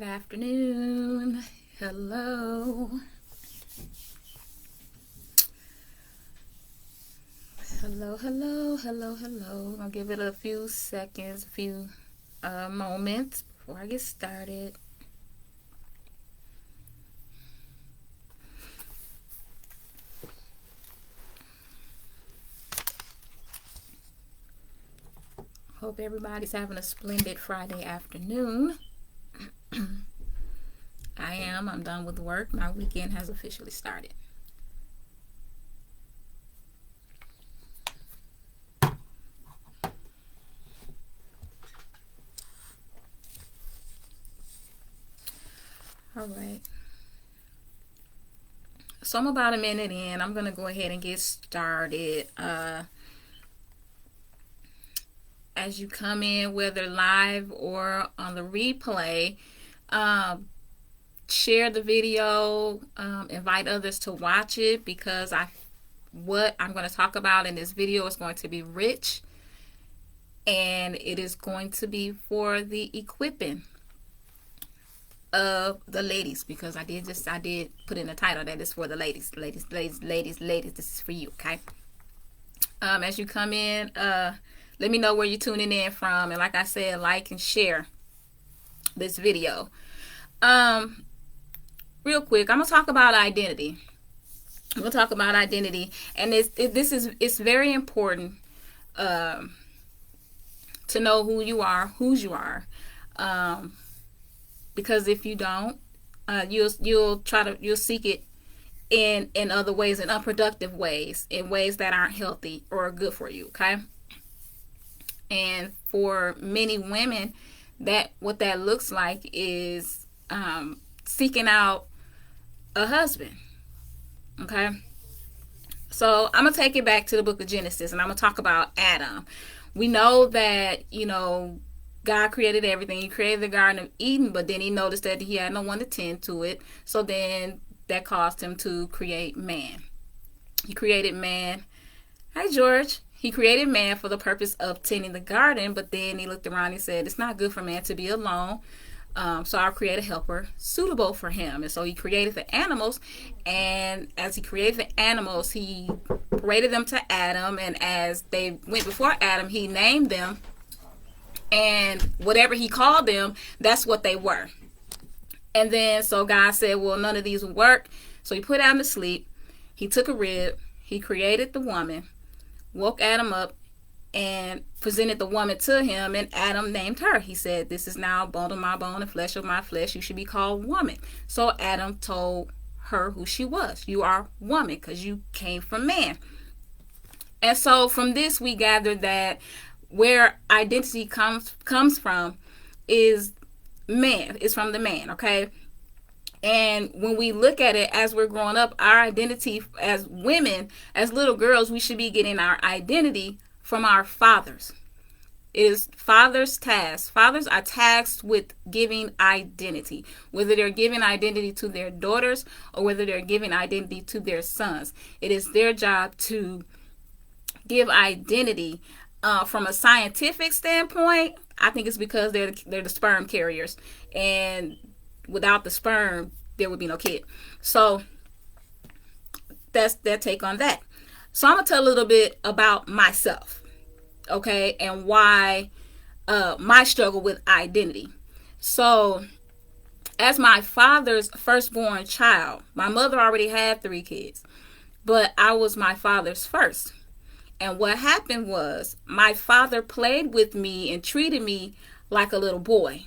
Good afternoon. Hello. Hello. I'll give it a few seconds, a few moments before I get started. Hope everybody's having a splendid Friday afternoon. I'm done with work. My weekend has officially started. All right. So I'm about a minute in. I'm going to go ahead and get started. As you come in, whether live or on the replay, share the video, invite others to watch it, because what I'm going to talk about in this video is going to be rich, and it is going to be for the equipping of the ladies, because I did put in the title that it's for the ladies. Ladies, this is for you, okay? As you come in, let me know where you're tuning in from, and like I said, like and share this video. Real quick, I'm gonna talk about identity. And it's very important to know who you are, whose you are, because if you don't, you'll seek it in other ways, in unproductive ways, in ways that aren't healthy or good for you. Okay. And for many women, what that looks like is seeking out a husband. Okay. So I'm going to take it back to the book of Genesis, and I'm going to talk about Adam. We know that, God created everything. He created the Garden of Eden, but then he noticed that he had no one to tend to it. So then that caused him to create man. He created man. Hi, George. He created man for the purpose of tending the garden, but then he looked around and he said, it's not good for man to be alone. So I'll create a helper suitable for him. And so he created the animals, and as he created the animals, he rated them to Adam, and as they went before Adam, he named them, and whatever he called them, that's what they were. And then so God said, well, none of these will work. So he put Adam to sleep. He took a rib. He created the woman, woke Adam up, and presented the woman to him, and Adam named her. He said, this is now bone of my bone and flesh of my flesh. You should be called woman. So Adam told her who she was. You are woman because you came from man. And so from this, we gather that where identity comes from is man. It's from the man, okay? And when we look at it as we're growing up, our identity as women, as little girls, we should be getting our identity from our fathers. It is fathers' task. Fathers are tasked with giving identity, whether they're giving identity to their daughters or whether they're giving identity to their sons. It is their job to give identity. From a scientific standpoint, I think it's because they're the sperm carriers, and without the sperm, there would be no kid. So that's their take on that. So I'm gonna tell a little bit about myself, okay, and why my struggle with identity. So, as my father's firstborn child, my mother already had 3 kids, but I was my father's first. And what happened was my father played with me and treated me like a little boy.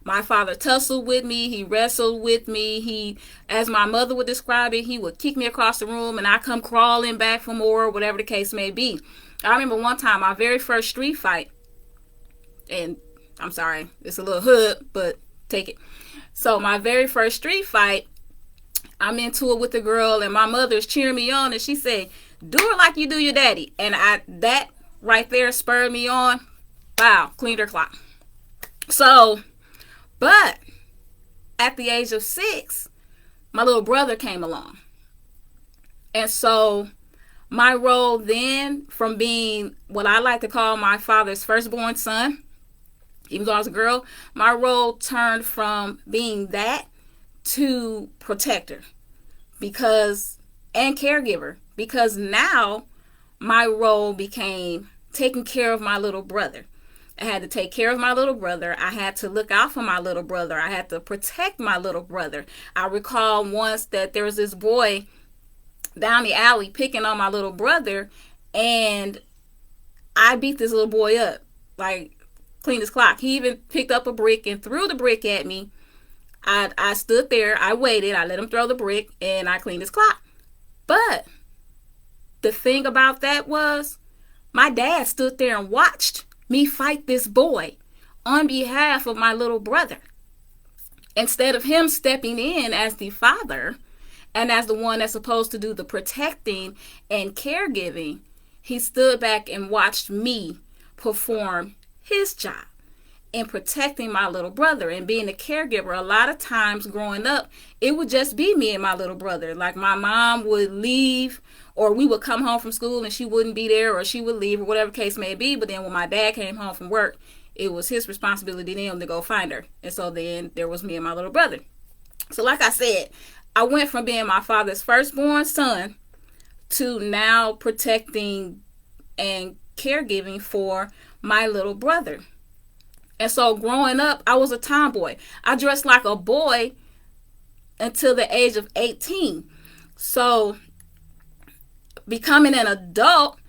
My father tussled with me. He wrestled with me. As my mother would describe it, he would kick me across the room and I come crawling back for more, whatever the case may be. I remember one time, my very first street fight, and I'm sorry, it's a little hood, but take it. So my very first street fight, I'm into it with the girl, and my mother's cheering me on, and she said, do it like you do your daddy. And that right there spurred me on. Wow, cleaned her clock. So, but at the age of 6, my little brother came along. And so my role then, from being what I like to call my father's firstborn son, Even though I was a girl, my role turned from being that to protector because and caregiver, because now my role became taking care of my little brother. I had to take care of my little brother. I had to look out for my little brother. I had to protect my little brother. I recall once that there was this boy down the alley picking on my little brother, and I beat this little boy up like clean as clock. He even picked up a brick and threw the brick at me. I stood there, I waited, I let him throw the brick, and I cleaned his clock. But the thing about that was my dad stood there and watched me fight this boy on behalf of my little brother. Instead of him stepping in as the father and as the one that's supposed to do the protecting and caregiving, he stood back and watched me perform his job in protecting my little brother and being a caregiver. A lot of times growing up, it would just be me and my little brother. Like my mom would leave, or we would come home from school and she wouldn't be there, or she would leave, or whatever case may be. But then when my dad came home from work, it was his responsibility then to go find her. And so then there was me and my little brother. So like I said, I went from being my father's firstborn son to now protecting and caregiving for my little brother. And so growing up, I was a tomboy. I dressed like a boy until the age of 18. So becoming an adult,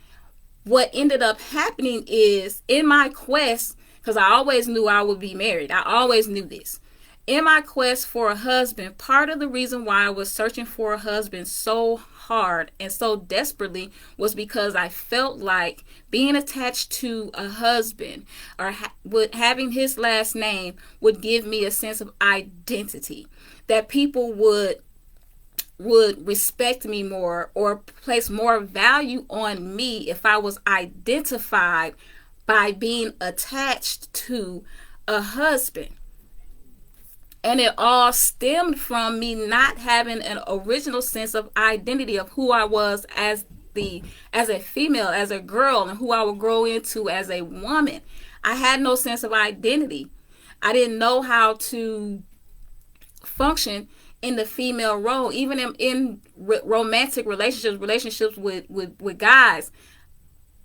what ended up happening is in my quest, because I always knew I would be married. I always knew this. In my quest for a husband, part of the reason why I was searching for a husband so hard and so desperately was because I felt like being attached to a husband or having his last name would give me a sense of identity, that people would respect me more or place more value on me if I was identified by being attached to a husband. And it all stemmed from me not having an original sense of identity of who I was as a female, as a girl, and who I would grow into as a woman. I had no sense of identity. I didn't know how to function in the female role, even in romantic relationships with guys.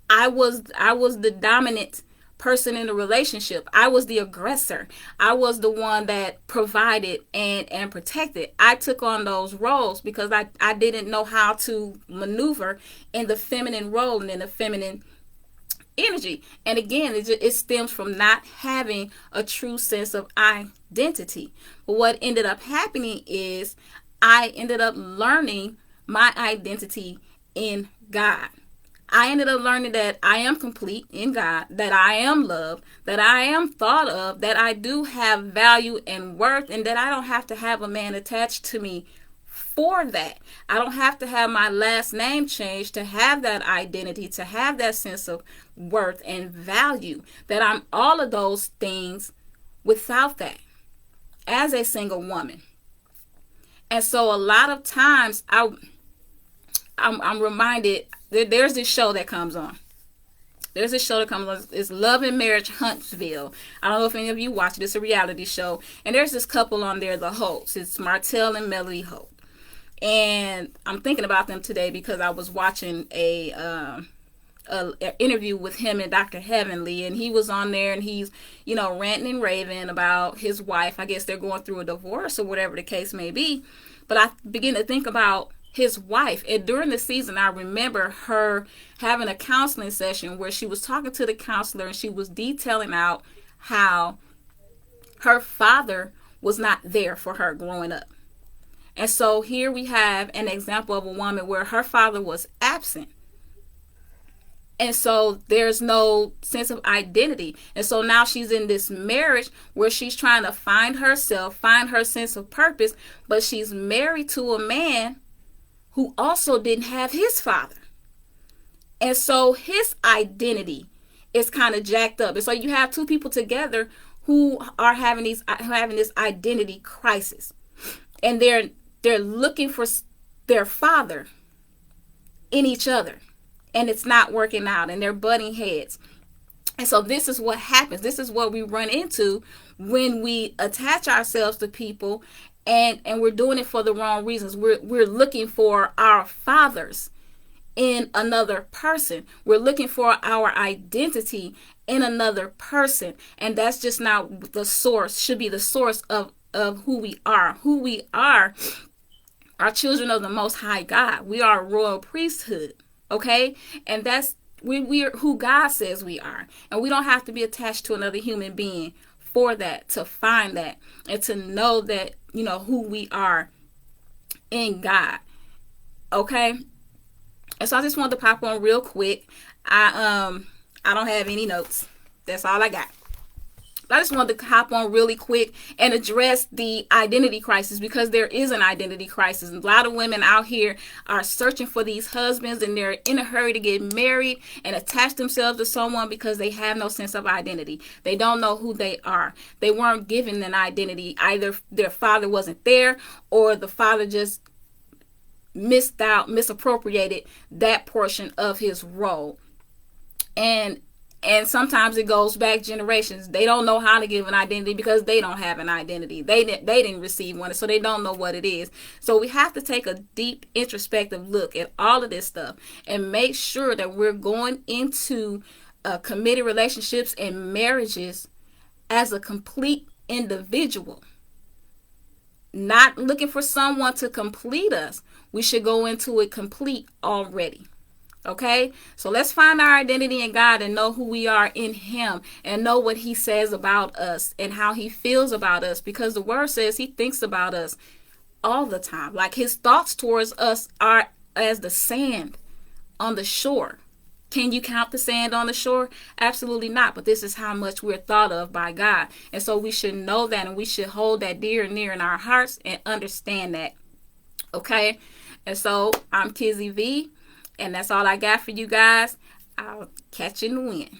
I was the dominant person in the relationship. I was the aggressor. I was the one that provided and protected. I took on those roles because I didn't know how to maneuver in the feminine role and in the feminine energy. And again, it stems from not having a true sense of identity. But what ended up happening is I ended up learning my identity in God. I ended up learning that I am complete in God, that I am loved, that I am thought of, that I do have value and worth, and that I don't have to have a man attached to me for that. I don't have to have my last name changed to have that identity, to have that sense of worth and value, that I'm all of those things without that as a single woman. And so a lot of times I'm reminded, there's this show that comes on. There's this show that comes on. It's Love and Marriage Huntsville. I don't know if any of you watch it. It's a reality show. And there's this couple on there, the Holts. It's Martell and Melody Holt. And I'm thinking about them today because I was watching a interview with him and Dr. Heavenly, and he was on there and he's, ranting and raving about his wife. I guess they're going through a divorce or whatever the case may be. But I begin to think about his wife. And during the season, I remember her having a counseling session where she was talking to the counselor and she was detailing out how her father was not there for her growing up. And so here we have an example of a woman where her father was absent. And so there's no sense of identity. And so now she's in this marriage where she's trying to find herself, find her sense of purpose, but she's married to a man who also didn't have his father. And so his identity is kind of jacked up. And so you have two people together who are having this identity crisis. And they're looking for their father in each other. And it's not working out, and they're butting heads. And so this is what happens. This is what we run into when we attach ourselves to people, and we're doing it for the wrong reasons. We're looking for our fathers in another person. We're looking for our identity in another person. And that's just not the source, should be the source of who we are. Who we are children of the Most High God. We are a royal priesthood. Okay? And that's we're who God says we are. And we don't have to be attached to another human being for that, to find that, and to know that, who we are in God. Okay? And so I just wanted to pop on real quick. I don't have any notes. That's all I got. I just wanted to hop on really quick and address the identity crisis, because there is an identity crisis. A lot of women out here are searching for these husbands, and they're in a hurry to get married and attach themselves to someone because they have no sense of identity. They don't know who they are. They weren't given an identity. Either their father wasn't there, or the father just misappropriated that portion of his role. And sometimes it goes back generations. They don't know how to give an identity because they don't have an identity. They didn't receive one, so they don't know what it is. So we have to take a deep introspective look at all of this stuff and make sure that we're going into committed relationships and marriages as a complete individual. Not looking for someone to complete us. We should go into it complete already. Okay, so let's find our identity in God and know who we are in Him, and know what He says about us and how He feels about us, because the Word says He thinks about us all the time. Like, His thoughts towards us are as the sand on the shore. Can you count the sand on the shore? Absolutely not. But this is how much we're thought of by God. And so we should know that, and we should hold that dear and near in our hearts and understand that. Okay, and so I'm Kizzy V. And that's all I got for you guys. I'll catch you in the wind.